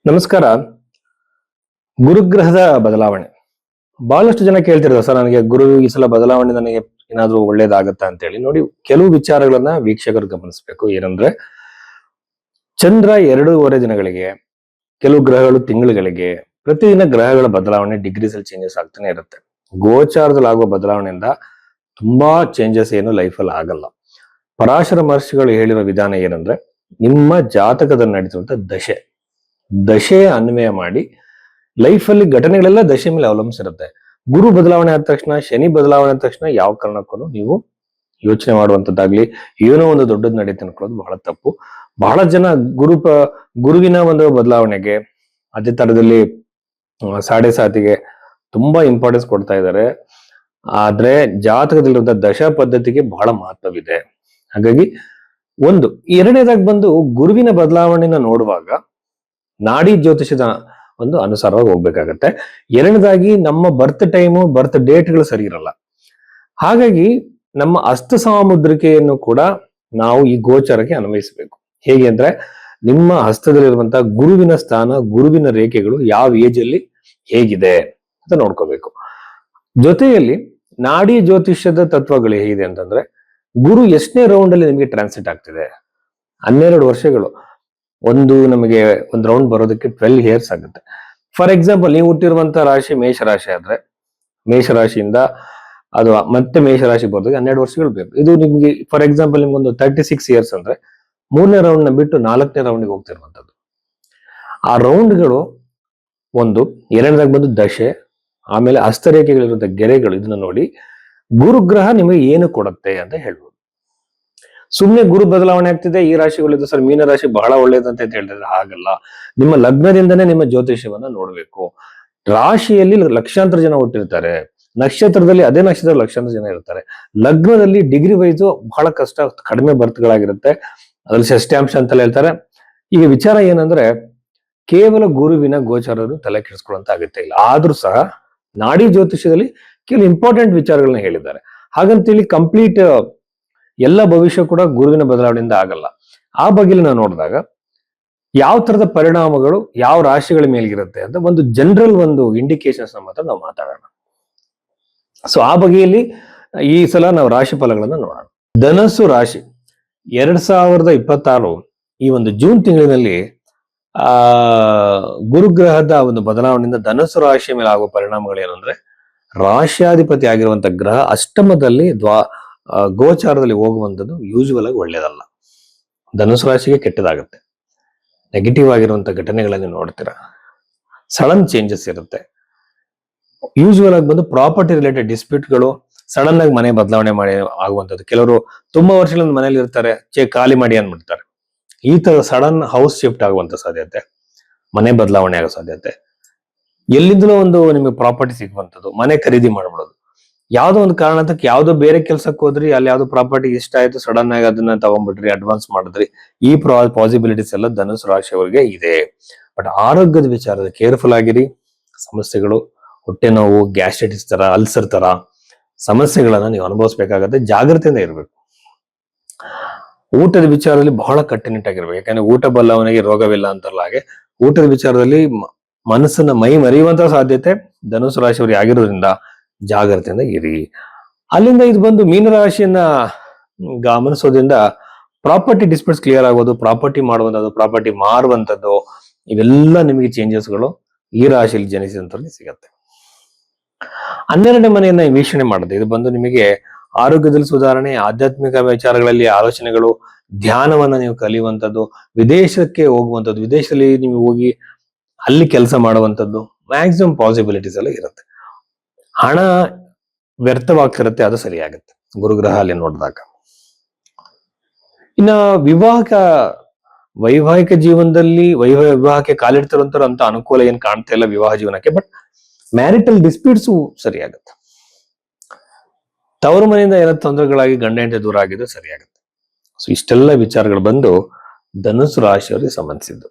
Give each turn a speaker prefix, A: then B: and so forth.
A: ನಮಸ್ಕಾರ. ಗುರುಗ್ರಹದ ಬದಲಾವಣೆ ಬಹಳಷ್ಟು ಜನ ಕೇಳ್ತಿರ್ತಾರೆ, ಸರ್ ನನಗೆ ಗುರು ಈ ಸಲ ಬದಲಾವಣೆ ನನಗೆ ಏನಾದ್ರೂ ಒಳ್ಳೇದಾಗತ್ತಾ ಅಂತ ಹೇಳಿ. ನೋಡಿ, ಕೆಲವು ವಿಚಾರಗಳನ್ನ ವೀಕ್ಷಕರು ಗಮನಿಸಬೇಕು. ಏನಂದ್ರೆ, ಚಂದ್ರ 2.5 ದಿನಗಳಿಗೆ, ಕೆಲವು ಗ್ರಹಗಳು ತಿಂಗಳುಗಳಿಗೆ, ಪ್ರತಿದಿನ ಗ್ರಹಗಳ ಬದಲಾವಣೆ ಡಿಗ್ರೀಸ್ ಅಲ್ಲಿ ಚೇಂಜಸ್ ಆಗ್ತಾನೆ ಇರುತ್ತೆ. ಗೋಚಾರದಲ್ಲಿ ಆಗುವ ಬದಲಾವಣೆಯಿಂದ ತುಂಬಾ ಚೇಂಜಸ್ ಏನು ಲೈಫಲ್ಲಿ ಆಗಲ್ಲ. ಪರಾಶರ ಮಹರ್ಷಿಗಳು ಹೇಳಿರೋ ವಿಧಾನ ಏನಂದ್ರೆ, ನಿಮ್ಮ ಜಾತಕದಲ್ಲಿ ನಡೀತಿರುವಂತ ದಶೆ ಅನ್ವಯ ಮಾಡಿ ಲೈಫಲ್ಲಿ ಘಟನೆಗಳೆಲ್ಲ ದಶೆ ಮೇಲೆ ಅವಲಂಬಿಸಿರುತ್ತೆ. ಗುರು ಬದಲಾವಣೆ ಆದ ತಕ್ಷಣ, ಶನಿ ಬದಲಾವಣೆ ಆದ ತಕ್ಷಣ ಯಾವ ಕಾರಣಕ್ಕೂ ನೀವು ಯೋಚನೆ ಮಾಡುವಂತದ್ದಾಗ್ಲಿ, ಏನೋ ಒಂದು ದೊಡ್ಡದ್ ನಡೀತೆ ಅನ್ಕೊಳ್ಳೋದು ಬಹಳ ತಪ್ಪು. ಬಹಳ ಜನ ಗುರುವಿನ ಒಂದು ಬದಲಾವಣೆಗೆ, ಅದೇ ತರದಲ್ಲಿ ಸಾಡೆ ಸಾತಿಗೆ ತುಂಬಾ ಇಂಪಾರ್ಟೆನ್ಸ್ ಕೊಡ್ತಾ ಇದ್ದಾರೆ. ಆದ್ರೆ ಜಾತಕದಲ್ಲಿರುವಂತ ದಶ ಪದ್ಧತಿಗೆ ಬಹಳ ಮಹತ್ವವಿದೆ. ಹಾಗಾಗಿ ಎರಡನೇದಾಗಿ ಬಂದು ಗುರುವಿನ ಬದಲಾವಣೆನ ನೋಡುವಾಗ ನಾಡಿ ಜ್ಯೋತಿಷದ ಒಂದು ಅನುಸಾರವಾಗಿ ಹೋಗ್ಬೇಕಾಗತ್ತೆ. ಎರಡನೇದಾಗಿ ನಮ್ಮ ಬರ್ತ್ ಟೈಮು, ಬರ್ತ್ ಡೇಟ್ಗಳು ಸರಿ ಇರಲ್ಲ. ಹಾಗಾಗಿ ನಮ್ಮ ಹಸ್ತ ಸಾಮುದ್ರಿಕೆಯನ್ನು ಕೂಡ ನಾವು ಈ ಗೋಚರಕ್ಕೆ ಅನ್ವಯಿಸಬೇಕು. ಹೇಗೆ ಅಂದ್ರೆ, ನಿಮ್ಮ ಹಸ್ತದಲ್ಲಿರುವಂತಹ ಗುರುವಿನ ಸ್ಥಾನ, ಗುರುವಿನ ರೇಖೆಗಳು ಯಾವ ಏಜ್ ಅಲ್ಲಿ ಹೇಗಿದೆ ಅಂತ ನೋಡ್ಕೋಬೇಕು. ಜೊತೆಯಲ್ಲಿ ನಾಡಿ ಜ್ಯೋತಿಷ್ಯದ ತತ್ವಗಳು ಹೇಗಿದೆ ಅಂತಂದ್ರೆ, ಗುರು ಎಷ್ಟನೇ ರೌಂಡ್ ಅಲ್ಲಿ ನಿಮಗೆ ಟ್ರಾನ್ಸಿಟ್ ಆಗ್ತಿದೆ. 12 ವರ್ಷಗಳು. ನಮಗೆ ಒಂದು ರೌಂಡ್ ಬರೋದಕ್ಕೆ 12 ಇಯರ್ಸ್ ಆಗುತ್ತೆ. ಫಾರ್ ಎಕ್ಸಾಂಪಲ್, ನೀವು ಹುಟ್ಟಿರುವಂತ ರಾಶಿ ಮೇಷರಾಶಿ ಆದ್ರೆ, ಮೇಷರಾಶಿಯಿಂದ ಅದು ಮತ್ತೆ ಮೇಷರಾಶಿ ಬರೋದಕ್ಕೆ 12 ವರ್ಷಗಳು ಬೇಕು. ಇದು ನಿಮ್ಗೆ ಫಾರ್ ಎಕ್ಸಾಂಪಲ್ ನಿಮ್ಗೊಂದು 36 ಇಯರ್ಸ್ ಅಂದ್ರೆ 3ನೇ ರೌಂಡ್ ನ ಬಿಟ್ಟು 4ನೇ ರೌಂಡ್ಗೆ ಹೋಗ್ತಿರುವಂತದ್ದು. ಆ ರೌಂಡ್ಗಳು ಎರಡನೇದಾಗಿ ಬಂದು ದಶೆ, ಆಮೇಲೆ ಹಸ್ತರೇಖೆಗಳಿರುವಂತ ಗೆರೆಗಳು. ಇದನ್ನ ನೋಡಿ ಗುರುಗ್ರಹ ನಿಮಗೆ ಏನು ಕೊಡುತ್ತೆ ಅಂತ ಹೇಳ್ಬೋದು. ಸುಮ್ನೆ ಗುರು ಬದಲಾವಣೆ ಆಗ್ತಿದೆ, ಈ ರಾಶಿಗಳಿದ್ದು ಸರ್ ಮೀನ ರಾಶಿ ಬಹಳ ಒಳ್ಳೇದಂತ ಹೇಳಿದ್ರೆ ಹಾಗಲ್ಲ. ನಿಮ್ಮ ಲಗ್ನದಿಂದನೇ ನಿಮ್ಮ ಜ್ಯೋತಿಷ್ಯವನ್ನ ನೋಡ್ಬೇಕು. ರಾಶಿಯಲ್ಲಿ ಲಕ್ಷಾಂತರ ಜನ ಹುಟ್ಟಿರ್ತಾರೆ, ನಕ್ಷತ್ರದಲ್ಲಿ ಅದೇ ನಕ್ಷತ್ರ ಲಕ್ಷಾಂತರ ಜನ ಇರ್ತಾರೆ. ಲಗ್ನದಲ್ಲಿ ಡಿಗ್ರಿ ವೈಸು ಬಹಳ ಕಷ್ಟ, ಕಡಿಮೆ ಬರ್ತುಗಳಾಗಿರುತ್ತೆ. ಅದ್ರಲ್ಲಿ ಷಷ್ಠ್ಯಾಂಶ ಅಂತೆಲ್ಲ ಹೇಳ್ತಾರೆ. ಈಗ ವಿಚಾರ ಏನಂದ್ರೆ, ಕೇವಲ ಗುರುವಿನ ಗೋಚಾರರು ತಲೆ ಕೆಡಿಸ್ಕೊಳ್ಳುವಂತ ಅಗತ್ಯ ಇಲ್ಲ. ಆದ್ರೂ ಸಹ ನಾಡಿ ಜ್ಯೋತಿಷ್ಯದಲ್ಲಿ ಕೆಲವು ಇಂಪಾರ್ಟೆಂಟ್ ವಿಚಾರಗಳನ್ನ ಹೇಳಿದ್ದಾರೆ. ಹಾಗಂತೇಳಿ ಕಂಪ್ಲೀಟ್ ಎಲ್ಲ ಭವಿಷ್ಯ ಕೂಡ ಗುರುವಿನ ಬದಲಾವಣೆಯಿಂದ ಆಗಲ್ಲ. ಆ ಬಗ್ಗೆ ನಾವು ನೋಡಿದಾಗ ಯಾವ ತರದ ಪರಿಣಾಮಗಳು ಯಾವ ರಾಶಿಗಳ ಮೇಲಿರುತ್ತೆ ಅಂತ ಜನರಲ್ ಇಂಡಿಕೇಶನ್ಸ್ ಮಾತ್ರ ನಾವು ಮಾತಾಡೋಣ. ಸೊ ಆ ಬಗೆಯಲ್ಲಿ ಈ ಸಲ ನಾವು ರಾಶಿ ಫಲಗಳನ್ನ ನೋಡೋಣ. ಧನಸ್ಸು ರಾಶಿ 2026 ಈ ಜೂನ್ ತಿಂಗಳಿನಲ್ಲಿ ಗುರುಗ್ರಹದ ಬದಲಾವಣೆಯಿಂದ ಧನಸ್ಸು ರಾಶಿಯ ಮೇಲೆ ಆಗುವ ಪರಿಣಾಮಗಳು ಏನಂದ್ರೆ, ರಾಶ್ಯಾಧಿಪತಿ ಆಗಿರುವಂತ ಗ್ರಹ ಅಷ್ಟಮದಲ್ಲಿ ಗೋಚಾರದಲ್ಲಿ ಹೋಗುವಂಥದ್ದು ಯೂಶುವಲ್ ಆಗಿ ಒಳ್ಳೇದಲ್ಲ. ಧನುಸು ರಾಶಿಗೆ ಕೆಟ್ಟದಾಗುತ್ತೆ. ನೆಗೆಟಿವ್ ಆಗಿರುವಂತ ಘಟನೆಗಳನ್ನು ನೋಡ್ತೀರಾ. ಸಡನ್ ಚೇಂಜಸ್ ಇರುತ್ತೆ. ಯೂಶುವಲ್ ಆಗಿ ಪ್ರಾಪರ್ಟಿ ರಿಲೇಟೆಡ್ ಡಿಸ್ಪ್ಯೂಟ್ಗಳು, ಸಡನ್ ಆಗಿ ಮನೆ ಬದಲಾವಣೆ ಮಾಡಿ ಆಗುವಂಥದ್ದು. ಕೆಲವರು ತುಂಬಾ ವರ್ಷಗಳಿಂದ ಮನೇಲಿ ಇರ್ತಾರೆ, ಖಾಲಿ ಮಾಡಿ ಅಂದ್ಬಿಡ್ತಾರೆ. ಈ ತರ ಸಡನ್ ಹೌಸ್ ಶಿಫ್ಟ್ ಆಗುವಂತ ಸಾಧ್ಯತೆ, ಮನೆ ಬದಲಾವಣೆ ಆಗೋ ಸಾಧ್ಯತೆ, ಎಲ್ಲಿಂದಲೂ ನಿಮಗೆ ಪ್ರಾಪರ್ಟಿ ಸಿಗುವಂಥದ್ದು, ಮನೆ ಖರೀದಿ ಮಾಡ್ಬಿಡೋದು. ಯಾವ್ದೋ ಒಂದು ಕಾರಣಕ್ಕೆ ಯಾವ್ದೋ ಬೇರೆ ಕೆಲ್ಸಕ್ಕೆ ಹೋದ್ರಿ, ಅಲ್ಲಿ ಯಾವ್ದೋ ಪ್ರಾಪರ್ಟಿ ಇಷ್ಟ ಆಯ್ತು, ಸಡನ್ ಆಗಿ ಅದನ್ನ ತಗೊಂಡ್ಬಿಟ್ರಿ, ಅಡ್ವಾನ್ಸ್ ಮಾಡಿದ್ರಿ. ಈ ಪಾಸಿಬಿಲಿಟೀಸ್ ಎಲ್ಲ ಧನುಸು ರಾಶಿಯವರಿಗೆ ಇದೆ. ಬಟ್ ಆರೋಗ್ಯದ ವಿಚಾರದ ಕೇರ್ಫುಲ್ ಆಗಿರಿ. ಸಮಸ್ಯೆಗಳು, ಹೊಟ್ಟೆ ನೋವು, ಗ್ಯಾಸ್ಟ್ರೈಟಿಸ್ ತರ, ಅಲ್ಸರ್ ತರ ಸಮಸ್ಯೆಗಳನ್ನ ನೀವು ಅನುಭವಿಸ್ಬೇಕಾಗತ್ತೆ. ಜಾಗ್ರತೆಯಿಂದ ಇರಬೇಕು. ಊಟದ ವಿಚಾರದಲ್ಲಿ ಬಹಳ ಕಟ್ಟುನಿಟ್ಟಾಗಿರ್ಬೇಕು. ಯಾಕಂದ್ರೆ ಊಟ ಬಲ್ಲವನಿಗೆ ರೋಗವಿಲ್ಲ ಅಂತಾರಲ್ಲ, ಹಾಗೆ ಊಟದ ವಿಚಾರದಲ್ಲಿ ಮನಸ್ಸನ್ನ ಮೈ ಮರೆಯುವಂತ ಸಾಧ್ಯತೆ ಧನುಸು ರಾಶಿಯವರಿಗೆ ಆಗಿರೋದ್ರಿಂದ ಜಾಗ್ರತೆಯಿಂದ ಇರಿ. ಅಲ್ಲಿಂದ ಇದು ಮೀನರಾಶಿಯನ್ನ ಗಮನಿಸೋದ್ರಿಂದ ಪ್ರಾಪರ್ಟಿ ಡಿಸ್ಪ್ಯೂಟ್ಸ್ ಕ್ಲಿಯರ್ ಆಗೋದು, ಪ್ರಾಪರ್ಟಿ ಮಾಡುವಂಥದ್ದು, ಪ್ರಾಪರ್ಟಿ ಮಾರುವಂಥದ್ದು, ಇವೆಲ್ಲ ನಿಮಗೆ ಚೇಂಜಸ್ಗಳು ಈ ರಾಶಿಯಲ್ಲಿ ಜನಿಸಿದಂಥವ್ರಿಗೆ ಸಿಗತ್ತೆ. 12ನೇ ಮನೆಯನ್ನ ವೀಕ್ಷಣೆ ಮಾಡುತ್ತೆ. ಇದು ನಿಮಗೆ ಆರೋಗ್ಯದಲ್ಲಿ ಸುಧಾರಣೆ, ಆಧ್ಯಾತ್ಮಿಕ ವಿಚಾರಗಳಲ್ಲಿ ಆಲೋಚನೆಗಳು, ಧ್ಯಾನವನ್ನ ನೀವು ಕಲಿಯುವಂಥದ್ದು, ವಿದೇಶಕ್ಕೆ ಹೋಗುವಂಥದ್ದು, ವಿದೇಶದಲ್ಲಿ ನೀವು ಹೋಗಿ ಅಲ್ಲಿ ಕೆಲಸ ಮಾಡುವಂಥದ್ದು, ಮ್ಯಾಕ್ಸಿಮಮ್ ಪಾಸಿಬಿಲಿಟೀಸ್ ಎಲ್ಲ ಇರುತ್ತೆ. ಹಣ ವ್ಯರ್ಥವಾಗ್ತಿರುತ್ತೆ, ಅದು ಸರಿಯಾಗುತ್ತೆ ಗುರುಗ್ರಹ ಅಲ್ಲಿ ನೋಡಿದಾಗ. ಇನ್ನ ವೈವಾಹಿಕ ಜೀವನದಲ್ಲಿ ವಿವಾಹಕ್ಕೆ ಕಾಲಿಡ್ತಿರುವಂತವ್ರು ಅಂತ ಅನುಕೂಲ ಏನ್ ಕಾಣ್ತಾ ಇಲ್ಲ ವಿವಾಹ ಜೀವನಕ್ಕೆ. ಬಟ್ ಮ್ಯಾರಿಟಲ್ ಡಿಸ್ಪ್ಯೂಟ್ಸ್ ಸರಿಯಾಗುತ್ತೆ. ತವರು ಮನೆಯಿಂದ ಏನೋ ತೊಂದರೆಗಳಾಗಿ ಗಂಡ ಹೆಂಡತಿ ದೂರ ಆಗಿದ್ದು ಸರಿಯಾಗುತ್ತೆ. ಸೊ ಇಷ್ಟೆಲ್ಲ ವಿಚಾರಗಳು ಧನುಸು ರಾಶಿಯವರಿಗೆ ಸಂಬಂಧಿಸಿದ್ದು.